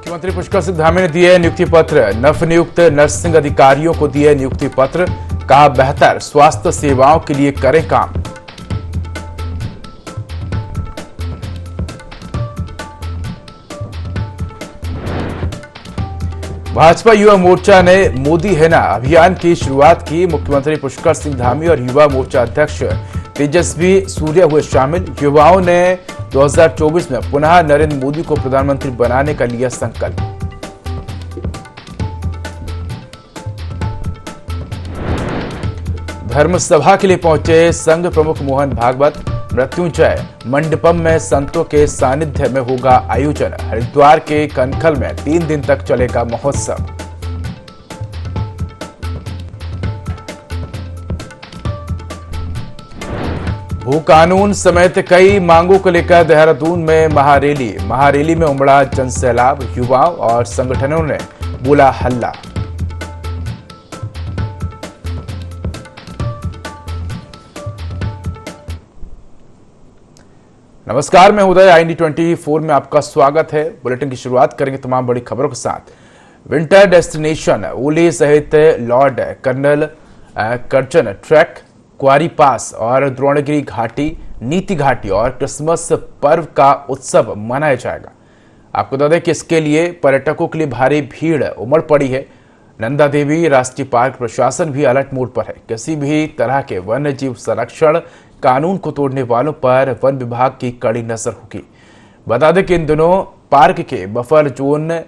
मुख्यमंत्री पुष्कर सिंह धामी ने दिए नियुक्ति पत्र। नवनियुक्त नर्सिंग अधिकारियों को दिए नियुक्ति पत्र। कहा बेहतर स्वास्थ्य सेवाओं के लिए करें काम। भाजपा युवा मोर्चा ने मोदी है ना अभियान की शुरुआत की। मुख्यमंत्री पुष्कर सिंह धामी और युवा मोर्चा अध्यक्ष तेजस्वी सूर्या हुए शामिल। युवाओं ने 2024 में पुनः नरेंद्र मोदी को प्रधानमंत्री बनाने का लिया संकल्प। धर्म सभा के लिए पहुंचे संघ प्रमुख मोहन भागवत। मृत्युंजय मंडपम में संतों के सानिध्य में होगा आयोजन। हरिद्वार के कनखल में 3 दिन तक चलेगा महोत्सव। भू कानून समेत कई मांगों को लेकर देहरादून में महारैली में उमड़ा जनसैलाब। युवाओं और संगठनों ने बोला हल्ला। नमस्कार, मैं उदय। IND24 में आपका स्वागत है। बुलेटिन की शुरुआत करेंगे तमाम बड़ी खबरों के साथ। विंटर डेस्टिनेशन ओली सहित लॉर्ड कर्नल कर्जन ट्रैक, क्वारी पास और द्रोणगिरी घाटी, नीति घाटी और क्रिसमस पर्व का उत्सव मनाया जाएगा। आपको बता दें कि इसके लिए पर्यटकों के लिए भारी भीड़ उमड़ पड़ी है। नंदा देवी राष्ट्रीय पार्क प्रशासन भी अलर्ट मोड पर है। किसी भी तरह के वन्य जीव संरक्षण कानून को तोड़ने वालों पर वन विभाग की कड़ी नजर होगी। बता दें कि इन दिनों पार्क के बफर जोन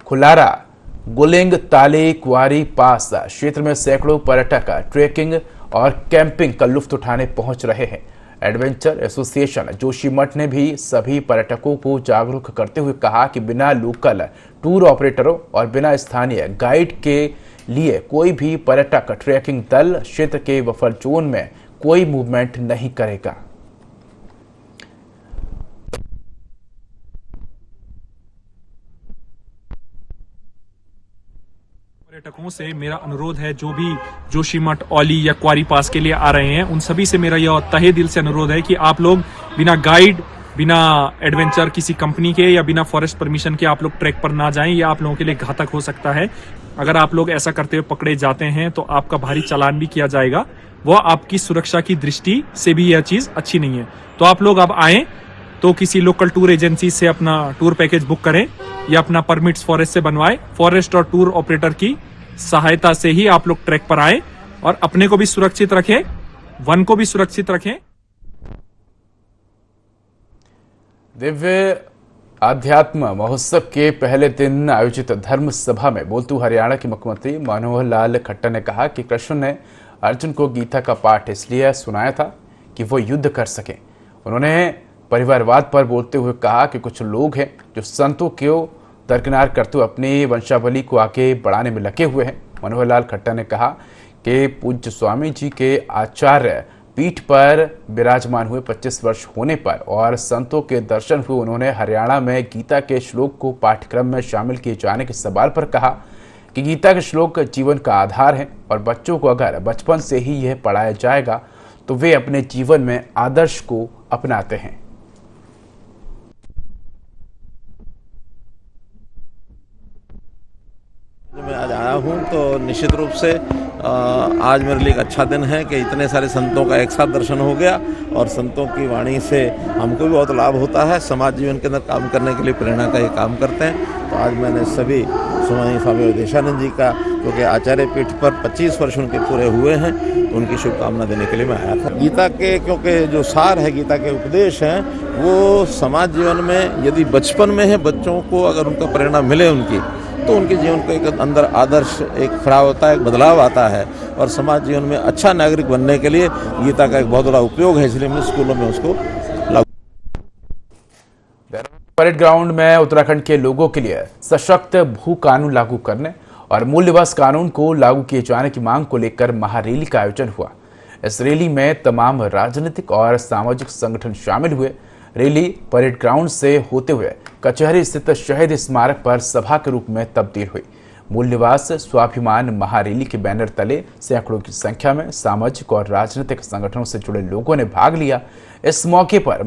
खुलारा, गुलिंग, ताले, क्वारी पास क्षेत्र में सैकड़ों पर्यटक ट्रेकिंग और कैंपिंग का लुत्फ उठाने पहुंच रहे हैं। एडवेंचर एसोसिएशन जोशीमठ ने भी सभी पर्यटकों को जागरूक करते हुए कहा कि बिना लोकल टूर ऑपरेटरों और बिना स्थानीय गाइड के लिए कोई भी पर्यटक ट्रेकिंग दल क्षेत्र के बफर जोन में कोई मूवमेंट नहीं करेगा। पर्यटकों से मेरा अनुरोध है, जो भी जोशीमठ, औली या क्वारी पास के लिए आ रहे हैं, उन सभी से मेरा यह तहे दिल से अनुरोध है कि आप लोग बिना गाइड, बिना एडवेंचर किसी कंपनी के या बिना फॉरेस्ट परमिशन के आप लोग ट्रैक पर ना जाएं। ये आप लोगों के लिए घातक हो सकता है। अगर आप लोग ऐसा करते हुए पकड़े जाते हैं तो आपका भारी चालान भी किया जाएगा। वो आपकी सुरक्षा की दृष्टि से भी यह चीज अच्छी नहीं है। तो आप लोग अब आए तो किसी लोकल टूर एजेंसी से अपना टूर पैकेज बुक करें या अपना परमिट्स फॉरेस्ट से बनवाएं। फॉरेस्ट और टूर ऑपरेटर की सहायता से ही आप लोग ट्रैक पर आए और अपने को भी सुरक्षित रखें, वन को भी सुरक्षित रखें। दिव्य आध्यात्म महोत्सव के पहले दिन आयोजित धर्म सभा में बोलते हुए हरियाणा के मुख्यमंत्री मनोहर लाल खट्टर ने कहा कि कृष्ण ने अर्जुन को गीता का पाठ इसलिए सुनाया था कि वो युद्ध कर सके। उन्होंने परिवारवाद पर बोलते हुए कहा कि कुछ लोग हैं जो संतों को दरकिनार करते हुए अपनी वंशावली को आगे बढ़ाने में लगे हुए हैं। मनोहर लाल खट्टर ने कहा कि पूज्य स्वामी जी के आचार्य पीठ पर विराजमान हुए 25 वर्ष होने पर और संतों के दर्शन हुए उन्होंने हरियाणा में गीता के श्लोक को पाठ्यक्रम में शामिल किए जाने के सवाल पर कहा कि गीता के श्लोक जीवन का आधार है और बच्चों को अगर बचपन से ही यह पढ़ाया जाएगा तो वे अपने जीवन में आदर्श को अपनाते हैं। मैं आज आया हूँ तो निश्चित रूप से आज मेरे लिए एक अच्छा दिन है कि इतने सारे संतों का एक साथ दर्शन हो गया और संतों की वाणी से हमको भी बहुत लाभ होता है। समाज जीवन के अंदर काम करने के लिए प्रेरणा का ये काम करते हैं। तो आज मैंने सभी स्वामी अवधेशानंद जी का, क्योंकि आचार्य पीठ पर 25 वर्ष उनके पूरे हुए हैं, तो उनकी शुभकामना देने के लिए मैं आया था। गीता के क्योंकि जो सार है, गीता के उपदेश हैं, वो समाज जीवन में यदि बचपन में है बच्चों को अगर उनका प्रेरणा मिले उनकी, तो उनके जीवन को एक अंदर आदर्श एक खड़ा होता है, एक बदलाव आता है और समाज जीवन में अच्छा नागरिक बनने के लिए गीता का एक बहुत बड़ा उपयोग है। इसलिए हमने स्कूलों में उसको लागू। परेड ग्राउंड में उत्तराखंड के लोगों के लिए सशक्त भू कानून लागू करने और मूल निवास कानून को लागू किए जाने की मांग को लेकर महारैली का आयोजन हुआ। इस रैली में तमाम राजनीतिक और सामाजिक संगठन शामिल हुए। रैली परेड ग्राउंड से होते हुए कचहरी स्थित शहीद स्मारक पर सभा के रूप में तब्दील हुई। मूल निवास स्वाभिमान महारैली के बैनर तले सैकड़ों की संख्या में सामाजिक और राजनीतिक संगठनों से जुड़े लोगों ने भाग लिया। इस मौके पर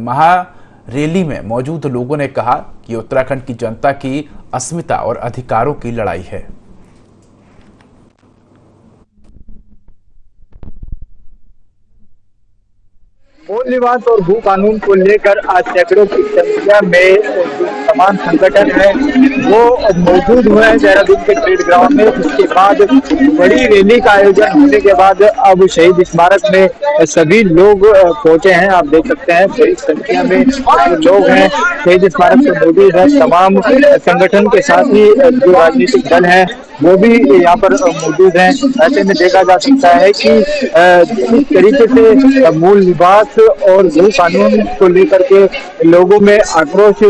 रैली में मौजूद लोगों ने कहा कि उत्तराखंड की जनता की अस्मिता और अधिकारों की लड़ाई है। मूल निवास और भू कानून को लेकर आज सैकड़ों की संख्या में जो तमाम संगठन है वो मौजूद हुए हैं देहरादून के परेड ग्राउंड में। जिसके बाद बड़ी रैली का आयोजन होने के बाद अब शहीद स्मारक में सभी लोग पहुंचे हैं। आप देख सकते हैं बड़ी संख्या में लोग हैं शहीद स्मारक से मौजूद है। तमाम संगठन के साथ ही जो राजनीतिक दल है वो भी यहाँ पर मौजूद हैं। ऐसे में देखा जा सकता है कि इस तरीके से मूल निवास और भू कानून को लेकर के लोगों में आक्रोश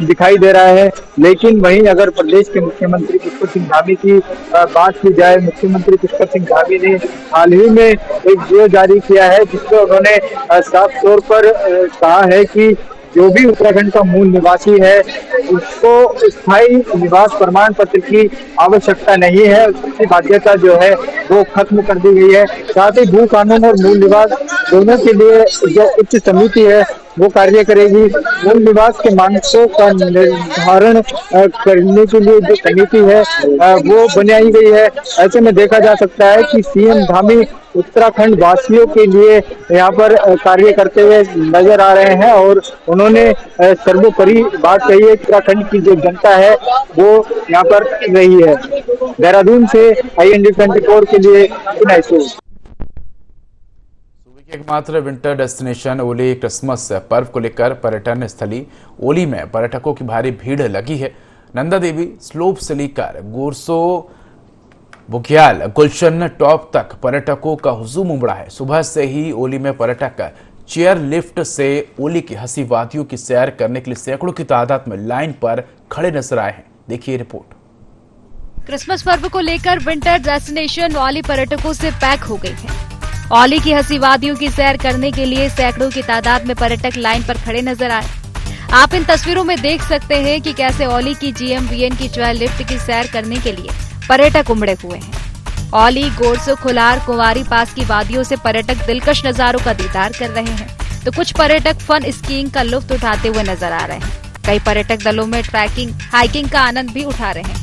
दिखाई दे रहा है। लेकिन वहीं अगर प्रदेश के मुख्यमंत्री पुष्कर सिंह धामी की बात की जाए, मुख्यमंत्री पुष्कर सिंह धामी ने हाल ही में एक वीडियो जारी किया है जिसमें उन्होंने साफ तौर पर कहा है कि जो भी उत्तराखंड का मूल निवासी है उसको स्थायी निवास प्रमाण पत्र की आवश्यकता नहीं है, उसकी बाध्यता जो है वो खत्म कर दी गई है। साथ ही भू कानून और मूल निवास दोनों के लिए जो उच्च समिति है वो कार्य करेगी। मूल निवास के मानकों का निर्धारण करने के लिए जो समिति है वो बनाई गई है। ऐसे में देखा जा सकता है कि सीएम धामी उत्तराखंड वासियों के लिए यहाँ पर कार्य करते हुए नजर आ रहे हैं और उन्होंने सर्वोपरि बात कही है। उत्तराखंड की जो जनता है वो यहाँ पर रही है। देहरादून से IND24 के लिए विनय सूद। एकमात्र विंटर डेस्टिनेशन ओली क्रिसमस पर्व को लेकर पर्यटन स्थली ओली में पर्यटकों की भारी भीड़ लगी है। नंदा देवी स्लोप से लेकर गोरसो बुग्याल गुलशन टॉप तक पर्यटकों का हुजूम उमड़ा है। सुबह से ही ओली में पर्यटक चेयर लिफ्ट से ओली की हंसी वादियों की सैर करने के लिए सैकड़ों की तादाद में लाइन पर खड़े नजर आए हैं। देखिए रिपोर्ट। क्रिसमस पर्व को लेकर विंटर डेस्टिनेशन ओली पर्यटकों से पैक हो गई है। ओली की हंसी वादियों की सैर करने के लिए सैकड़ों की तादाद में पर्यटक लाइन पर खड़े नजर आए। आप इन तस्वीरों में देख सकते हैं कि कैसे ओली की GMVN की चेयर लिफ्ट की सैर करने के लिए पर्यटक उमड़े हुए हैं। ओली, गोरसो, खुलार, कुंवारी पास की वादियों से पर्यटक दिलकश नजारों का दीदार कर रहे हैं, तो कुछ पर्यटक फन स्कीइंग का लुत्फ उठाते हुए नजर आ रहे हैं। कई पर्यटक दलों में ट्रैकिंग, हाइकिंग का आनंद भी उठा रहे हैं।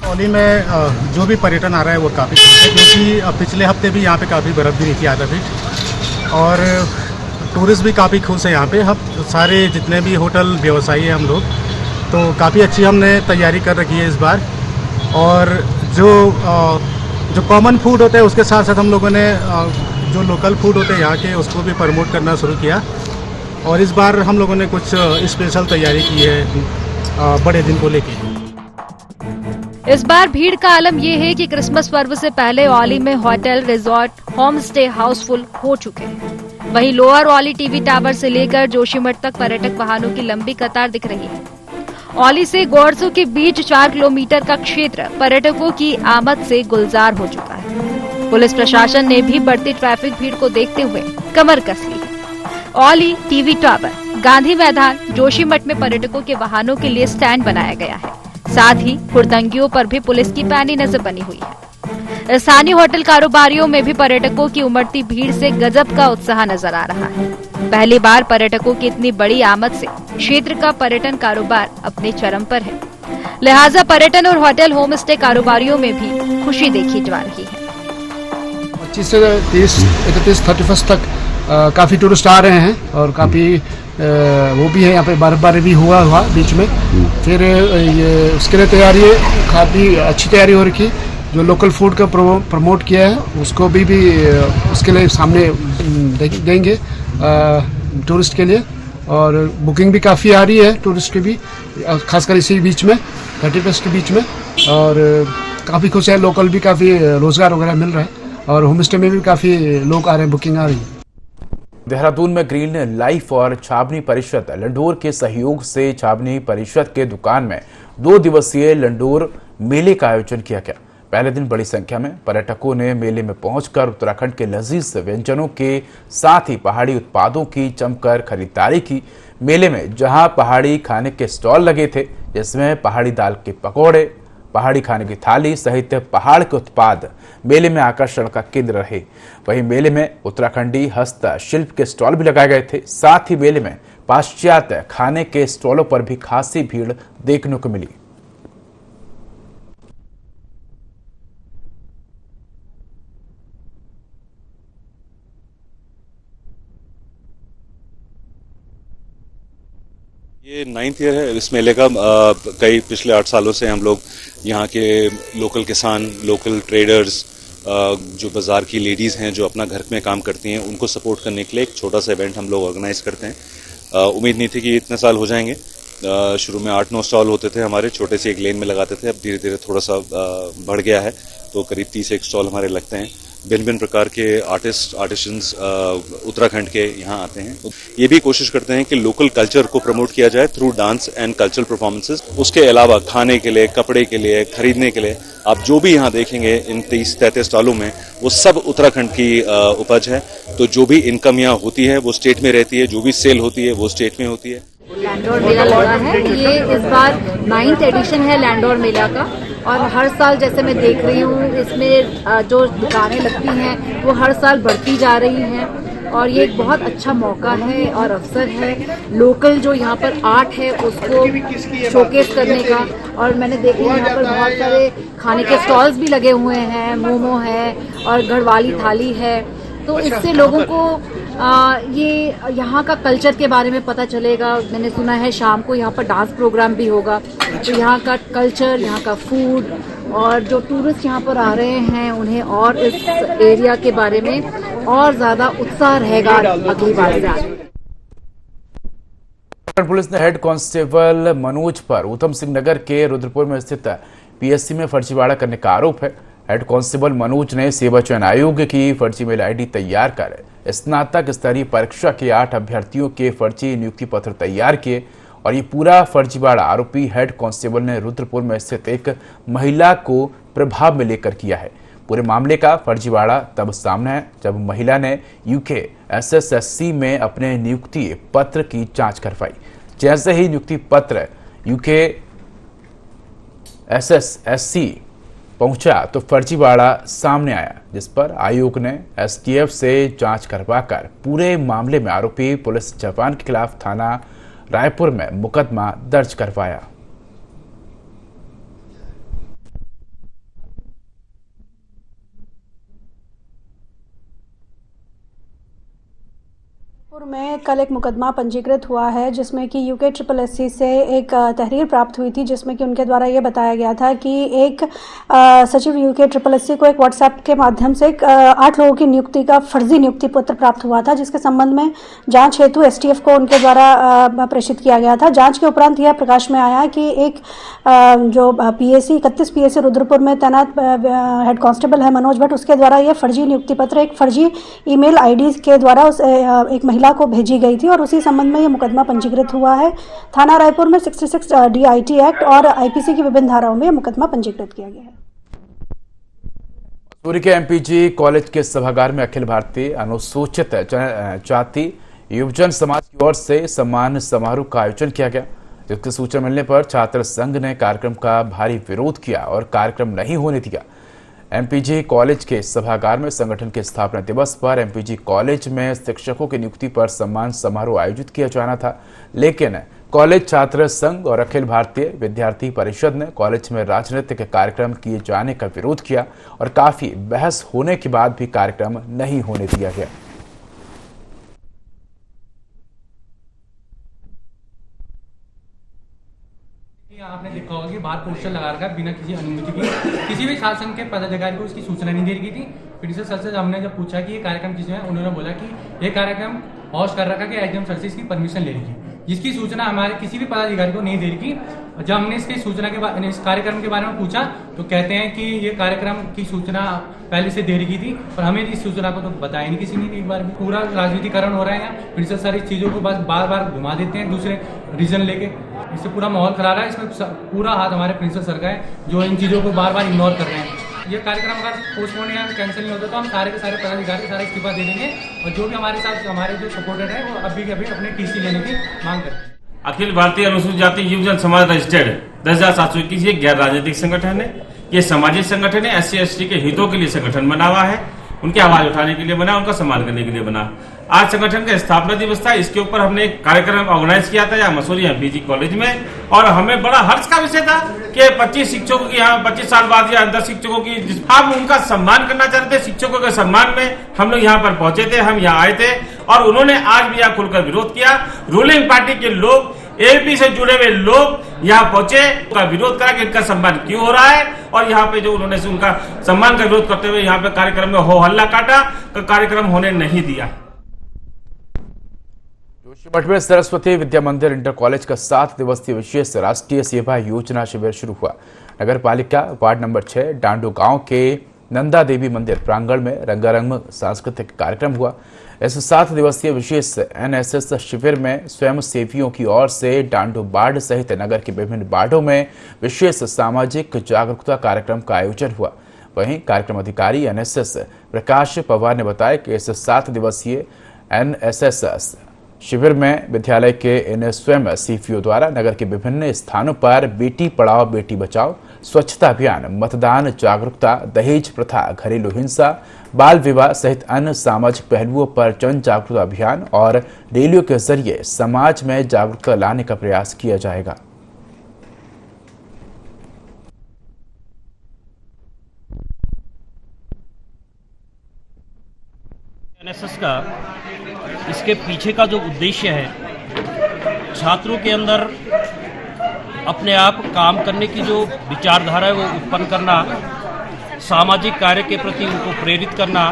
ओली में जो भी पर्यटन आ रहा है वो काफ़ी खुश है, क्योंकि पिछले हफ्ते भी यहाँ पे काफ़ी बर्फबारी थी आधा फीट, और टूरिस्ट भी काफ़ी खुश है यहाँ पे। हम सारे जितने भी होटल व्यवसायी हैं हम लोग, तो काफ़ी अच्छी हमने तैयारी कर रखी है इस बार। और जो कॉमन फूड होता है उसके साथ साथ हम लोगों ने जो लोकल फूड होते हैं यहाँ के उसको भी प्रमोट करना शुरू किया। और इस बार हम लोगों ने कुछ स्पेशल तैयारी की है बड़े दिन को लेके। इस बार भीड़ का आलम ये है कि क्रिसमस पर्व से पहले ओली में hotel, resort, home stay Housefull हो चुके हैं। वहीं लोअर ओली टीवी टावर से लेकर जोशीमठ तक पर्यटक वाहनों की लंबी कतार दिख रही है। ओली से गोरसो के बीच 4 किलोमीटर का क्षेत्र पर्यटकों की आमद से गुलजार हो चुका है। पुलिस प्रशासन ने भी बढ़ती ट्रैफिक भीड़ को देखते हुए कमर कस ली है। ओली, टीवी टावर, गांधी मैदान, जोशीमठ में पर्यटकों के वाहनों के लिए स्टैंड बनाया गया है। साथ ही हुड़दंगियों पर भी पुलिस की पैनी नजर बनी हुई है। स्थानीय होटल कारोबारियों में भी पर्यटकों की उमड़ती भीड़ से गजब का उत्साह नजर आ रहा है। पहली बार पर्यटकों की इतनी बड़ी आमद से क्षेत्र का पर्यटन कारोबार अपने चरम पर है। लिहाजा पर्यटन और होटल होम स्टे कारोबारियों में भी खुशी देखी जा रही है। 25 से 31 तक काफ़ी टूरिस्ट आ रहे हैं और काफ़ी वो भी है। यहाँ पे बर्फबारी भी हुआ बीच में। फिर ये उसके लिए तैयारी काफ़ी अच्छी तैयारी हो रखी। जो लोकल फूड का प्रमोट किया है उसको भी उसके लिए सामने देंगे टूरिस्ट के लिए। और बुकिंग भी काफ़ी आ रही है टूरिस्ट की भी, खासकर इसी बीच में 31 के बीच में। और काफ़ी खुश है, लोकल भी काफ़ी रोज़गार वगैरह मिल रहा है और होम स्टे में भी काफ़ी लोग आ रहे हैं, बुकिंग आ रही है। देहरादून में ग्रीन लाइफ और छावनी परिषद लंडोर के सहयोग से छावनी परिषद के दुकान में 2 दिवसीय लंडोर मेले का आयोजन किया गया। पहले दिन बड़ी संख्या में पर्यटकों ने मेले में पहुंचकर उत्तराखंड के लजीज व्यंजनों के साथ ही पहाड़ी उत्पादों की जमकर खरीदारी की। मेले में जहां पहाड़ी खाने के स्टॉल लगे थे, जिसमें पहाड़ी दाल के पकौड़े, पहाड़ी खाने की थाली सहित पहाड़ के उत्पाद मेले में आकर्षण का केंद्र रहे। वहीं मेले में उत्तराखंडी हस्तशिल्प के स्टॉल भी लगाए गए थे। साथ ही मेले में पाश्चात्य खाने के स्टॉलों पर भी खासी भीड़ देखने को मिली। ये 9th ईयर है इस मेले का। कई पिछले 8 सालों से हम लोग यहाँ के लोकल किसान, लोकल ट्रेडर्स, जो बाज़ार की लेडीज़ हैं जो अपना घर में काम करती हैं, उनको सपोर्ट करने के लिए एक छोटा सा इवेंट हम लोग ऑर्गेनाइज करते हैं। उम्मीद नहीं थी कि इतने साल हो जाएंगे। शुरू में 8-9 स्टॉल होते थे हमारे, छोटे से एक लेन में लगाते थे। अब धीरे धीरे थोड़ा सा बढ़ गया है, तो करीब 30 स्टॉल हमारे लगते हैं। भिन्न भिन्न प्रकार के आर्टिशंस उत्तराखंड के यहाँ आते हैं। ये भी कोशिश करते हैं कि लोकल कल्चर को प्रमोट किया जाए through dance and cultural performances. उसके अलावा खाने के लिए, कपड़े के लिए, खरीदने के लिए आप जो भी यहाँ देखेंगे इन 30-33 स्टॉलों में, वो सब उत्तराखंड की उपज है। तो जो भी इनकम यहाँ होती है वो स्टेट में रहती है, जो भी सेल होती है वो स्टेट में होती है। लैंडोर मेला लगा है, ये इस बार 9th एडिशन है लैंडोर मेला का। और हर साल जैसे मैं देख रही हूँ इसमें जो दुकानें लगती हैं वो हर साल बढ़ती जा रही हैं। और ये एक बहुत अच्छा मौका है और अवसर है लोकल जो यहाँ पर आर्ट है उसको शोकेस करने का। और मैंने देखा यहाँ पर बहुत सारे खाने के स्टॉल्स भी लगे हुए हैं, मोमो है और गढ़वाली थाली है। तो इससे लोगों को ये यहाँ का कल्चर के बारे में पता चलेगा। मैंने सुना है शाम को यहाँ पर डांस प्रोग्राम भी होगा। तो यहाँ का कल्चर, यहाँ का फूड और जो टूरिस्ट यहाँ पर आ रहे हैं उन्हें और इस एरिया के बारे में और ज्यादा उत्साह रहेगा अगली बार से। पुलिस ने हेड कांस्टेबल मनोज पर ऊधम सिंह नगर के रुद्रपुर में स्थित पीएससी में फर्जीवाड़ा करने का आरोप है। हेड कांस्टेबल मनोज ने सेवा चयन आयोग की फर्जी मेल आईडी तैयार कर स्नातक स्तरीय परीक्षा के 8 अभ्यर्थियों के फर्जी नियुक्ति पत्र तैयार किए और ये पूरा फर्जीवाड़ा आरोपी हेड कांस्टेबल ने रुद्रपुर में स्थित एक महिला को प्रभाव में लेकर किया है। पूरे मामले का फर्जीवाड़ा तब सामने है जब महिला ने यूके SSSC में अपने नियुक्ति पत्र की जांच करवाई। जैसे ही नियुक्ति पत्र यूके SSSC पहुंचा तो फर्जीवाड़ा सामने आया, जिस पर आयोग ने STF से जांच करवाकर पूरे मामले में आरोपी पुलिस जवान के खिलाफ थाना रायपुर में मुकदमा दर्ज करवाया। में कल एक मुकदमा पंजीकृत हुआ है जिसमें कि यूके SSSC से एक तहरीर प्राप्त हुई थी, जिसमें कि उनके द्वारा ये बताया गया था कि एक सचिव यूके SSSC को एक व्हाट्सएप के माध्यम से 8 लोगों की नियुक्ति का फर्जी नियुक्ति पत्र प्राप्त हुआ था, जिसके संबंध में जांच हेतु STF को उनके द्वारा प्रेषित किया गया था। जांच के उपरांत यह प्रकाश में आया कि एक जो PSC 31 PSC रुद्रपुर में तैनात हेड कांस्टेबल है मनोज भट्ट, उसके द्वारा यह फर्जी नियुक्ति पत्र एक फर्जी ईमेल आईडी के द्वारा एक महिला को भेजी गई थी और उसी संबंध में यह मुकदमा पंजीकृत हुआ है। थाना रायपुर में 66 DIT एक्ट और IPC की विभिन्न धाराओं में यह मुकदमा पंजीकृत किया गया है। सूरी के MPG कॉलेज के सभागार में अखिल भारतीय अनुसूचित जाति युवजन समाज की ओर से सम्मान समारोह का आयोजन किया गया, जिसकी सूचना मिलने पर छात्र संघ ने कार्यक्रम का भारी विरोध किया और कार्यक्रम नहीं होने दिया। MPG कॉलेज के सभागार में संगठन के स्थापना दिवस पर MPG कॉलेज में शिक्षकों की नियुक्ति पर सम्मान समारोह आयोजित किया जाना था, लेकिन कॉलेज छात्र संघ और अखिल भारतीय विद्यार्थी परिषद ने कॉलेज में राजनीतिक कार्यक्रम किए जाने का विरोध किया और काफी बहस होने के बाद भी कार्यक्रम नहीं होने दिया गया। आपने देखा होगा कि बाहर पोस्टर लगा रखा बिना किसी अनुमति के, किसी भी छात्र संघ के पदाधिकारी को उसकी सूचना नहीं दी गई थी। प्रिंसिपल सर से हमने जब पूछा कि ये कार्यक्रम किसमें है, उन्होंने बोला कि ये कार्यक्रम होस्ट कर रखा कि एचडीएम सर से इसकी परमिशन ले रही, जिसकी सूचना हमारे किसी भी पदाधिकारी को नहीं दे रही। जब हमने इसकी सूचना के इस कार्यक्रम के बारे में पूछा तो कहते हैं कि ये कार्यक्रम की सूचना पहले से दे रही थी और हमें इस सूचना को तो बताया नहीं किसी ने। एक बार भी पूरा राजनीतिकरण हो रहा है यहाँ। प्रिंसिपल सर इस चीजों को बस बार बार घुमा देते हैं दूसरे रीजन लेके, इससे पूरा माहौल खराब है। इसमें पूरा हाथ हमारे प्रिंसिपल सर का है जो इन चीजों को बार बार इग्नोर कर रहे हैं। ये कार्यक्रम अगर पोस्टपोन या कैंसिल नहीं होता तो हम सारे के सारे पदाधिकारी सारा इस्तीफा दे देंगे और जो भी हमारे साथ हमारे जो सपोर्टेड है वो अभी के अभी अपने TC लेने की मांग करें। अखिल भारतीय अनुसूचित जाति युवजन समाज रजिस्टर्ड 10,721 ये गैर राजनीतिक संगठन है। ये सामाजिक संगठन है, SC ST के हितों के लिए संगठन बना हुआ है। उनकी आवाज उठाने के लिए बना, उनका सम्मान करने के लिए बना। आज संगठन का स्थापना दिवस था, इसके ऊपर हमने एक कार्यक्रम ऑर्गेनाइज किया था यहाँ मसूरी पीजी कॉलेज में, और हमें बड़ा हर्ष का विषय था कि 25 शिक्षकों की यहाँ 25 साल बाद या 10 शिक्षकों की हम उनका सम्मान करना चाहते थे। शिक्षकों के सम्मान में हम लोग यहाँ पर पहुंचे थे, हम यहाँ आए थे और उन्होंने आज भी यहाँ खुलकर विरोध किया। रूलिंग पार्टी के लोग, एबीपी से जुड़े हुए लोग यहाँ पहुंचे, उनका विरोध करा कि इनका सम्मान क्यों हो रहा है, और यहाँ पे जो उन्होंने उनका सम्मान का विरोध करते हुए यहाँ पे कार्यक्रम में हो हल्ला काटा, कार्यक्रम होने नहीं दिया। जोशीमठ में सरस्वती विद्या मंदिर इंटर कॉलेज का 7 दिवसीय विशेष राष्ट्रीय सेवा योजना शिविर शुरू हुआ। नगर पालिका वार्ड नंबर 6 डांडू गांव के नंदा देवी मंदिर प्रांगण में रंगारंग सांस्कृतिक कार्यक्रम हुआ। इस 7 दिवसीय विशेष एनएसएस शिविर में स्वयं सेवियों की ओर से डांडू वार्ड सहित नगर के विभिन्न वार्डों में विशेष सामाजिक जागरूकता कार्यक्रम का आयोजन हुआ। वहीं कार्यक्रम अधिकारी एनएसएस प्रकाश पवार ने बताया कि इस 7 दिवसीय एनएसएस शिविर में विद्यालय के इन स्वयं सेवियों द्वारा नगर के विभिन्न स्थानों पर बेटी पढ़ाओ बेटी बचाओ, स्वच्छता अभियान, मतदान जागरूकता, दहेज प्रथा, घरेलू हिंसा, बाल विवाह सहित अन्य सामाजिक पहलुओं पर जन जागरूकता अभियान और रैलियों के जरिए समाज में जागरूकता लाने का प्रयास किया जाएगा। एनएसएस का इसके पीछे का जो उद्देश्य है, छात्रों के अंदर अपने आप काम करने की जो विचारधारा है वो उत्पन्न करना, सामाजिक कार्य के प्रति उनको प्रेरित करना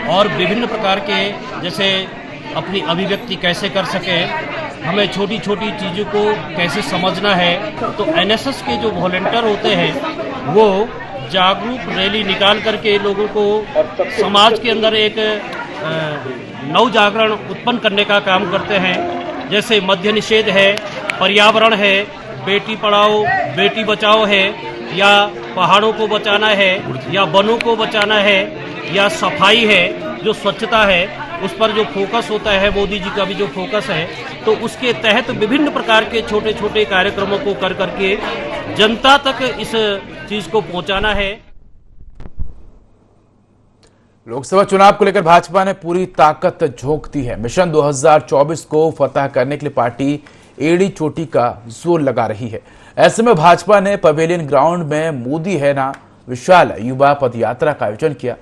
और विभिन्न प्रकार के जैसे अपनी अभिव्यक्ति कैसे कर सके, हमें छोटी छोटी चीज़ों को कैसे समझना है। तो एनएसएस के जो वॉलंटियर होते हैं वो जागरूक रैली निकाल करके लोगों को समाज के अंदर एक नव जागरण उत्पन्न करने का काम करते हैं। जैसे मद्य निषेध है, पर्यावरण है, बेटी पढ़ाओ बेटी बचाओ है, या पहाड़ों को बचाना है, या वनों को बचाना है, या सफाई है, जो स्वच्छता है उस पर जो फोकस होता है, मोदी जी का भी जो फोकस है, तो उसके तहत विभिन्न प्रकार के छोटे छोटे कार्यक्रमों को कर करके जनता तक इस चीज को पहुंचाना है। लोकसभा चुनाव को लेकर भाजपा ने पूरी ताकत झोंक दी है। मिशन 2024 को फतह करने के लिए पार्टी एड़ी चोटी का जोर लगा रही है। ऐसे में भाजपा ने पवेलियन ग्राउंड में मोदी है ना विशाल युवा पदयात्रा का आयोजन किया।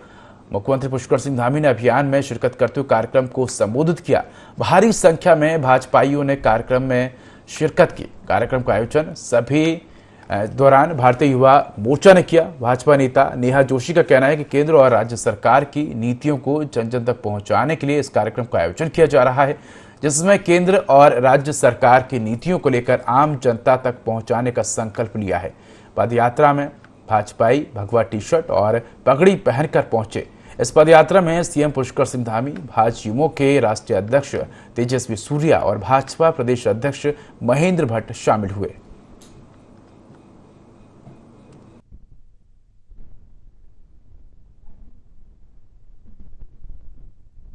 मुख्यमंत्री पुष्कर सिंह धामी ने अभियान में शिरकत करते हुए कार्यक्रम को संबोधित किया। भारी संख्या में भाजपाइयों ने कार्यक्रम में शिरकत की। कार्यक्रम का आयोजन सभी दौरान भारतीय युवा मोर्चा ने किया। भाजपा नेता नेहा जोशी का कहना है कि केंद्र और राज्य सरकार की नीतियों को जन जन तक पहुंचाने के लिए इस कार्यक्रम का आयोजन किया जा रहा है, जिसमें केंद्र और राज्य सरकार की नीतियों को लेकर आम जनता तक पहुंचाने का संकल्प लिया है। पदयात्रा में भाजपाई भगवा टी शर्ट और पगड़ी पहनकर पहुंचे। इस पदयात्रा में सीएम पुष्कर सिंह धामी, भाजयुमो के राष्ट्रीय अध्यक्ष तेजस्वी सूर्या और भाजपा प्रदेश अध्यक्ष महेंद्र भट्ट शामिल हुए।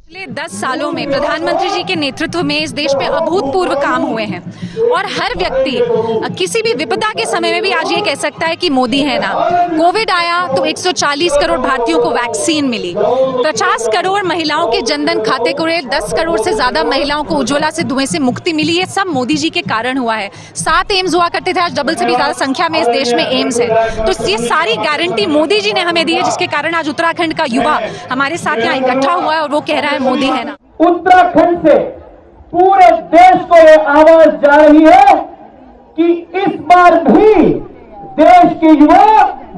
पिछले 10 सालों में प्रधानमंत्री जी के नेतृत्व में इस देश में अभूतपूर्व काम हुए हैं और हर व्यक्ति किसी भी विपदा के समय में भी आज ये कह सकता है कि मोदी है ना। कोविड आया तो 140 करोड़ भारतीयों को वैक्सीन मिली, 50 करोड़ महिलाओं के जनधन खाते खुले, 10 करोड़ से ज्यादा महिलाओं को उज्ज्वला से धुएं से मुक्ति मिली। ये सब मोदी जी के कारण हुआ है। 7 एम्स हुआ करते थे, आज डबल से भी ज्यादा संख्या में इस देश में एम्स है। तो ये सारी गारंटी मोदी जी ने हमें दी है, जिसके कारण आज उत्तराखंड का युवा हमारे साथ यहाँ इकट्ठा हुआ है और वो कह रहा है मोदी है ना। उत्तराखंड से पूरे देश को ये आवाज जा रही है कि इस बार भी देश के युवा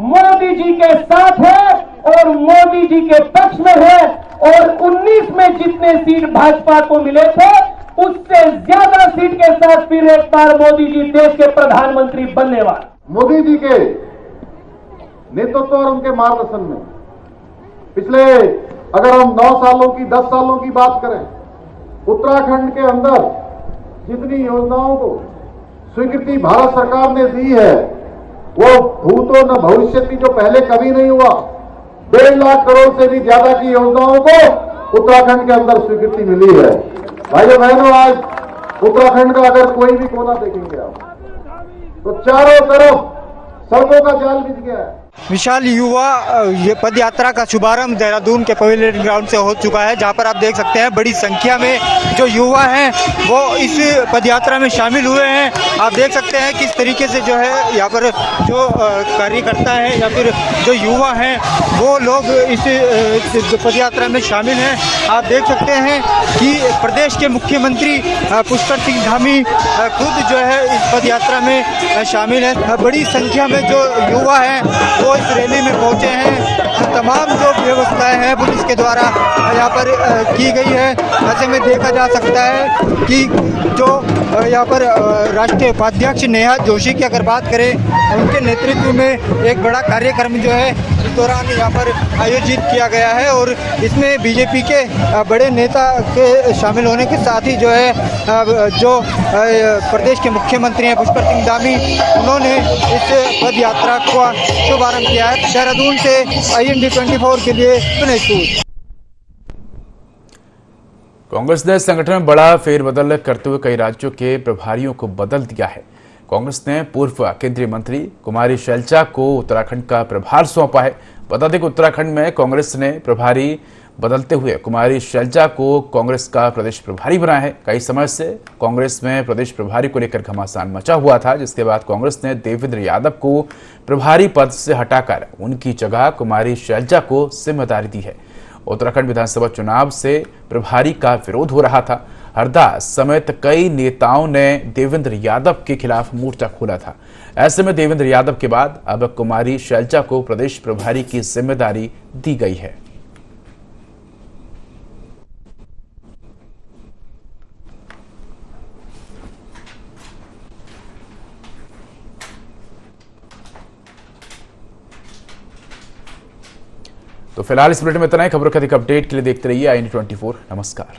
मोदी जी के साथ है और मोदी जी के पक्ष में है और 19 में जितने सीट भाजपा को मिले थे उससे ज्यादा सीट के साथ फिर एक बार मोदी जी देश के प्रधानमंत्री बनने वाले। मोदी जी के नेतृत्व और उनके मार्गदर्शन में पिछले अगर हम 9 सालों की 10 सालों की बात करें, उत्तराखंड के अंदर जितनी योजनाओं को स्वीकृति भारत सरकार ने दी है वो भूतो न भविष्य की जो पहले कभी नहीं हुआ। 1.5 लाख करोड़ से भी ज्यादा की योजनाओं को उत्तराखंड के अंदर स्वीकृति मिली है। भाइयों बहनों, आज उत्तराखंड का अगर कोई भी कोना देखेंगे आप तो चारों तरफ सड़कों का जाल बिछ गया है। विशाल युवा ये पद यात्रा का शुभारंभ देहरादून के पवेलियन ग्राउंड से हो चुका है, जहां पर आप देख सकते हैं बड़ी संख्या में जो युवा हैं वो इस पद यात्रा में शामिल हुए हैं। आप देख सकते हैं किस तरीके से जो है यहाँ पर जो कार्यकर्ता है या फिर जो युवा हैं वो लोग इस पद यात्रा में शामिल हैं। आप देख सकते हैं कि प्रदेश के मुख्यमंत्री पुष्कर सिंह धामी खुद जो है इस पद यात्रा में शामिल है। बड़ी संख्या में जो युवा हैं वो इस रैली में पहुंचे हैं। तमाम जो व्यवस्थाएं हैं पुलिस के द्वारा यहाँ पर की गई है। ऐसे में देखा जा सकता है कि जो यहाँ पर राष्ट्रीय उपाध्यक्ष नेहा जोशी की अगर बात करें, उनके नेतृत्व में एक बड़ा कार्यक्रम जो है इस दौरान यहाँ पर आयोजित किया गया है और इसमें बीजेपी के बड़े नेता के शामिल होने के साथ ही जो है जो प्रदेश के मुख्यमंत्री हैं पुष्कर सिंह धामी, उन्होंने इस पद यात्रा का शुभारंभ किया है। देहरादून से IND24 के लिए विनय सूद। कांग्रेस ने संगठन में बड़ा फेरबदल करते हुए कई राज्यों के प्रभारियों को बदल दिया है। कांग्रेस ने पूर्व केंद्रीय मंत्री कुमारी शैलजा को उत्तराखंड का प्रभार सौंपा है। बता दें कि उत्तराखंड में कांग्रेस ने प्रभारी बदलते हुए कुमारी शैलजा को कांग्रेस का प्रदेश प्रभारी बनाया है। कई समय से कांग्रेस में प्रदेश प्रभारी को लेकर घमासान मचा हुआ था, जिसके बाद कांग्रेस ने देवेंद्र यादव को प्रभारी पद से हटाकर उनकी जगह कुमारी शैलजा को जिम्मेदारी दी है। उत्तराखंड विधानसभा चुनाव से प्रभारी का विरोध हो रहा था। हरदा समेत कई नेताओं ने देवेंद्र यादव के खिलाफ मोर्चा खोला था। ऐसे में देवेंद्र यादव के बाद अब कुमारी शैलजा को प्रदेश प्रभारी की जिम्मेदारी दी गई है। तो फिलहाल इस बुलेटिन में इतना ही। खबरों के अधिक अपडेट के लिए देखते रहिए IND24। नमस्कार।